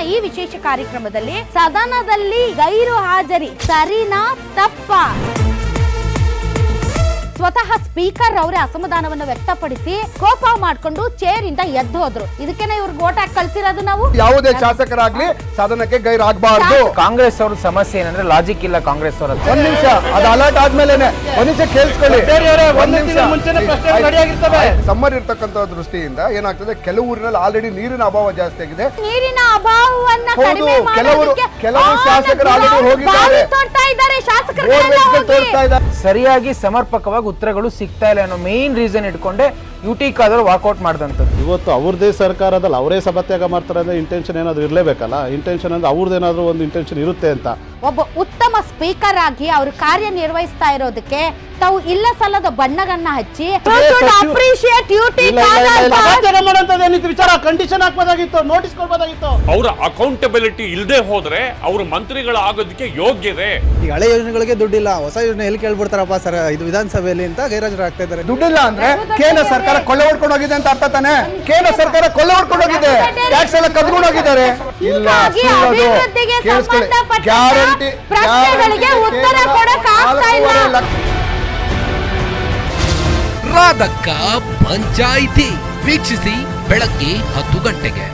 ಇವತ್ತಿನ ಈ ವಿಶೇಷ ಕಾರ್ಯಕ್ರಮದಲ್ಲಿ ಸದನದಲ್ಲಿ ಗೈರು ಹಾಜರಿ ಸರಿನಾ ತಪ್ಪಾ? ಸ್ವತಃ ಸ್ಪೀಕರ್ ಅವರೇ ಅಸಮಾಧಾನವನ್ನು ವ್ಯಕ್ತಪಡಿಸಿ ಕೋಪ ಮಾಡಿಕೊಂಡು ಚೇರ್ ಇಂದ ಎದ್ದು ಹೋದ್ರು. ಇದಕ್ಕೇನೆ ಇವ್ರಿಗೆ ಓಟ್ ಹಾಕಿ ಕಳ್ಸಿರೋದು ನಾವು. ಯಾವುದೇ ಶಾಸಕರಾಗ್ಲಿ ಸದನಕ್ಕೆ ಗೈರಾಗಬಾರ್ದು. ಕಾಂಗ್ರೆಸ್ ಅವ್ರ ಸಮಸ್ಯೆ ಏನಂದ್ರೆ ಲಾಜಿಕ್ ಇಲ್ಲ ಕಾಂಗ್ರೆಸ್ ಅವರ. ಒಂದ್ ನಿಮಿಷ ಅದು ಅಲರ್ಟ್ ಆದ್ಮೇಲೆನೆ ಒಂದ್ ನಿಮಿಷ ಕೇಳಿಸ್ಕೊಳ್ಳಿ. ಸಮ್ಮರ್ ಇರ್ತಕ್ಕಂಥ ದೃಷ್ಟಿಯಿಂದ ಏನಾಗ್ತದೆ, ಕೆಲವು ಊರಿನಲ್ಲಿ ಆಲ್ರೆಡಿ ನೀರಿನ ಅಭಾವ ಜಾಸ್ತಿ ಆಗಿದೆ. ನೀರಿನ ಅಭಾವವನ್ನ ಕಡಿಮೆ ಕೆಲವು ಶಾಸಕರು ಆಲ್ರೆಡಿ ಹೋಗಿದ್ದಾರೆ, ಸರಿಯಾಗಿ ಸಮರ್ಪಕವಾಗಿ ಉತ್ತರಗಳು ಸಿಗ್ತಾ ಇಲ್ಲ ಅನ್ನೋ ಮೇನ್ ರೀಸನ್ ಇಟ್ಕೊಂಡೆ ಯುಟಿ ಕಾದ್ರು ವಾಕೌಟ್ ಮಾಡಿದಂಥದ್ದು. ಇವತ್ತು ಅವ್ರದೇ ಸರ್ಕಾರದಲ್ಲಿ ಅವರೇ ಸಭಾತ್ಯಾಗ ಮಾಡ್ತಾರೆ ಅಂದ್ರೆ ಇಂಟೆನ್ಷನ್ ಏನಾದ್ರು ಇರಲೇಬೇಕಲ್ಲ. ಇಂಟೆನ್ಷನ್ ಅಂದ್ರೆ ಅವ್ರದ್ದೇನಾದ್ರೂ ಒಂದು ಇಂಟೆನ್ಷನ್ ಇರುತ್ತೆ ಅಂತ. ಒಬ್ಬ ಉತ್ತಮ ಸ್ಪೀಕರ್ ಆಗಿ ಅವರು ಕಾರ್ಯನಿರ್ವಹಿಸ್ತಾ ಇರೋದಕ್ಕೆ ತಾವು ಇಲ್ಲ ಸಲ್ಲದ ಬಣ್ಣಗಳನ್ನ ಹಚ್ಚಿ ವಿಚಾರ ಕಂಡೀಷನ್ ಹಾಕಬಹುದಾಗಿತ್ತು, ನೋಟಿಸ್ ಕೊಡಬಹುದಾಗಿತ್ತು. ಅವರ ಅಕೌಂಟಬಿಲಿಟಿ ಇಲ್ಲದೆ ಹೋದ್ರೆ ಅವರು ಮಂತ್ರಿಗಳಾಗೋದಕ್ಕೆ ಯೋಗ್ಯತೆ. ಈ ಹಳೆ ಯೋಜನೆಗಳಿಗೆ ದುಡ್ಡಿಲ್ಲ, ಹೊಸ ಯೋಜನೆ ಎಲ್ಲಿ ಕೇಳ್ಬಿಡ್ತಾರಪ್ಪ ಸರ್ ಇದು ವಿಧಾನಸಭೆಯಲ್ಲಿ ಅಂತ ಗೈರಾಜರಾಗ್ತಾ ಇದ್ದಾರೆ. ದುಡ್ಡಿಲ್ಲ ಅಂದ್ರೆ ಕೇಂದ್ರ ಸರ್ಕಾರ ಕೊಳ್ಳೆ ಹೊಡ್ಕೊಂಡು ಹೋಗಿದೆ ಅಂತ ಅರ್ಥ ತಾನೆ. ಕೇಂದ್ರ ಸರ್ಕಾರ ಕೊಳ್ಳೆ ಹೊಡ್ಕೊಂಡು ಹೋಗಿದೆ, ಟ್ಯಾಕ್ಸ್ ಎಲ್ಲ ಕದ್ಕೊಂಡು ಹೋಗಿದ್ದಾರೆ. ಇಲ್ಲ ಗ್ಯಾರಂಟಿ ರಾಧಕ್ಕ ಪಂಚಾಯಿತಿ ವೀಕ್ಷಿಸಿ ಬೆಳಗ್ಗೆ 10 ಗಂಟೆಗೆ.